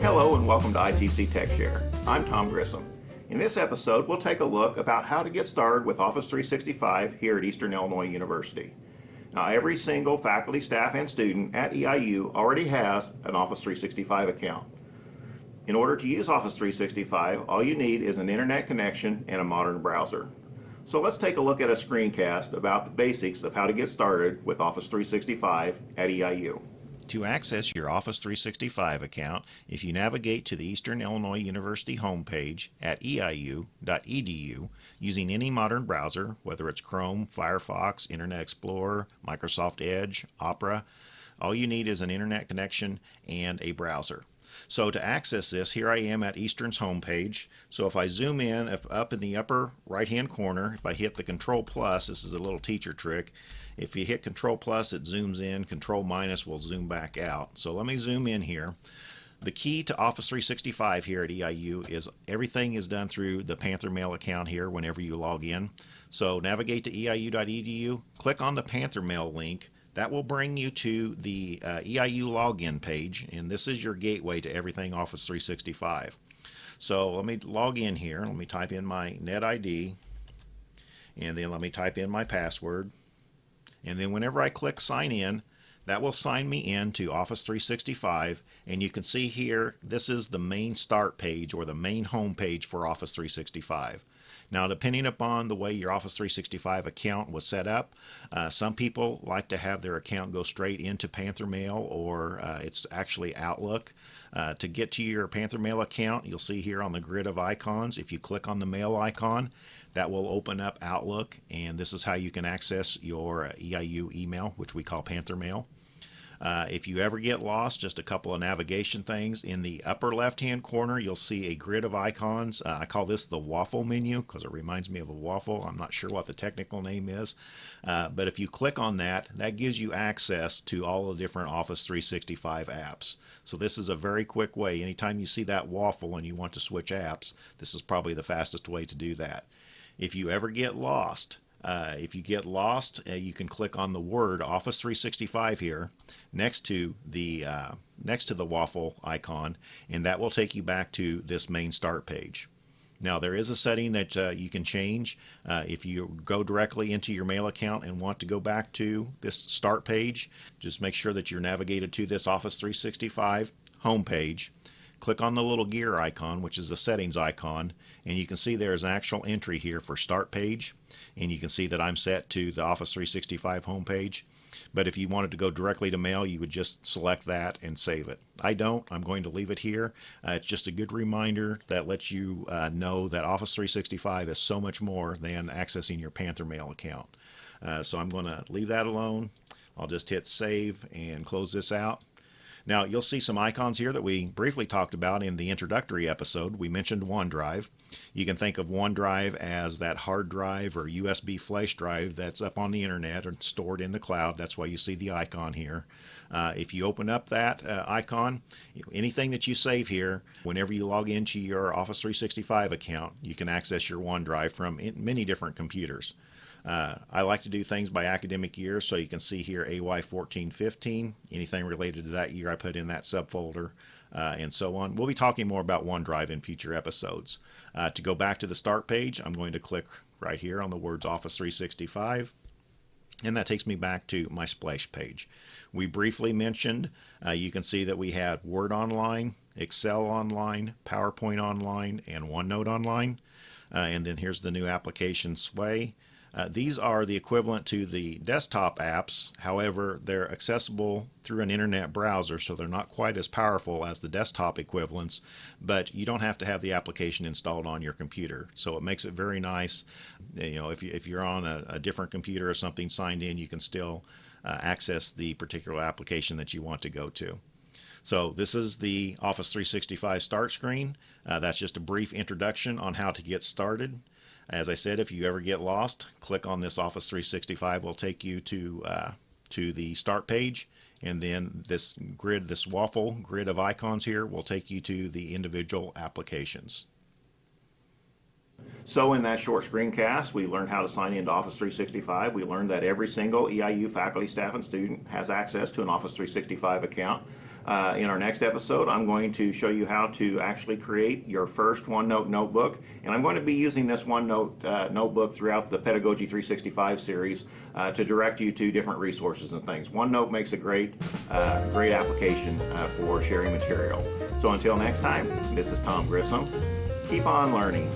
Hello and welcome to ITC Techshare. I'm Tom Grissom. In this episode, we'll take a look about how to get started with Office 365 here at Eastern Illinois University. Now, every single faculty, staff, and student at EIU already has an Office 365 account. In order to use Office 365, all you need is an internet connection and a modern browser. So let's take a look at a screencast about the basics of how to get started with Office 365 at EIU. To access your Office 365 account, if you navigate to the Eastern Illinois University homepage at eiu.edu using any modern browser, whether it's Chrome, Firefox, Internet Explorer, Microsoft Edge, Opera, all you need is an internet connection and a browser. So to access this, here I am at Eastern's homepage. So if I zoom in, up in the upper right hand corner, if I hit the Control plus, this is a little teacher trick. If you hit Control plus, it zooms in. Control minus will zoom back out. So let me zoom in here. The key to Office 365 here at EIU is everything is done through the Panther Mail account here whenever you log in. So navigate to eiu.edu, click on the Panther Mail link. That will bring you to the EIU login page, and this is your gateway to everything Office 365. So let me log in here. Let me type in my NetID, and then let me type in my password. And then whenever I click sign in, that will sign me in to Office 365, and you can see here this is the main start page or the main home page for Office 365. Now, depending upon the way your Office 365 account was set up, some people like to have their account go straight into Panther Mail, or it's actually Outlook. To get to your Panther Mail account, you'll see here on the grid of icons, if you click on the mail icon, that will open up Outlook, and this is how you can access your EIU email, which we call Panther Mail. If you ever get lost, just a couple of navigation things. In the upper left-hand corner, you'll see a grid of icons. I call this the waffle menu because it reminds me of a waffle. I'm not sure what the technical name is. But if you click on that, that gives you access to all the different Office 365 apps. So this is a very quick way. Anytime you see that waffle and you want to switch apps, this is probably the fastest way to do that. If you ever get lost, you can click on the word Office 365 here next to the waffle icon, and that will take you back to this main start page. Now, there is a setting that you can change. If you go directly into your mail account and want to go back to this start page, just make sure that you're navigated to this Office 365 homepage. Click on the little gear icon, which is the settings icon, and you can see there's an actual entry here for start page, and you can see that I'm set to the Office 365 homepage. But if you wanted to go directly to mail, you would just select that and save it. I don't. I'm going to leave it here. It's just a good reminder that lets you know that Office 365 is so much more than accessing your Panther Mail account. So I'm going to leave that alone. I'll just hit save and close this out. Now, you'll see some icons here that we briefly talked about in the introductory episode. We mentioned OneDrive. You can think of OneDrive as that hard drive or USB flash drive that's up on the internet or stored in the cloud. That's why you see the icon here. If you open up that icon, anything that you save here, whenever you log into your Office 365 account, you can access your OneDrive from many different computers. I like to do things by academic year, so you can see here AY 1415, anything related to that year I put in that subfolder, and so on. We'll be talking more about OneDrive in future episodes. To go back to the start page, I'm going to click right here on the words Office 365, and that takes me back to my splash page. We briefly mentioned, you can see that we had Word Online, Excel Online, PowerPoint Online, and OneNote Online, and then here's the new application Sway. These are the equivalent to the desktop apps. However, they're accessible through an internet browser, so they're not quite as powerful as the desktop equivalents, but you don't have to have the application installed on your computer. So it makes it very nice. You know, if you're on a different computer or something signed in, you can still access the particular application that you want to go to. So this is the Office 365 start screen. That's just a brief introduction on how to get started. As I said, if you ever get lost, click on this Office 365. Will take you to the start page, and then this waffle grid of icons here will take you to the individual applications. So in that short screencast, we learned how to sign into Office 365. We learned that every single EIU faculty, staff, and student has access to an Office 365 account. In our next episode, I'm going to show you how to actually create your first OneNote notebook, and I'm going to be using this OneNote notebook throughout the Pedagogy 365 series to direct you to different resources and things. OneNote makes a great application for sharing material. So until next time, this is Tom Grissom. Keep on learning.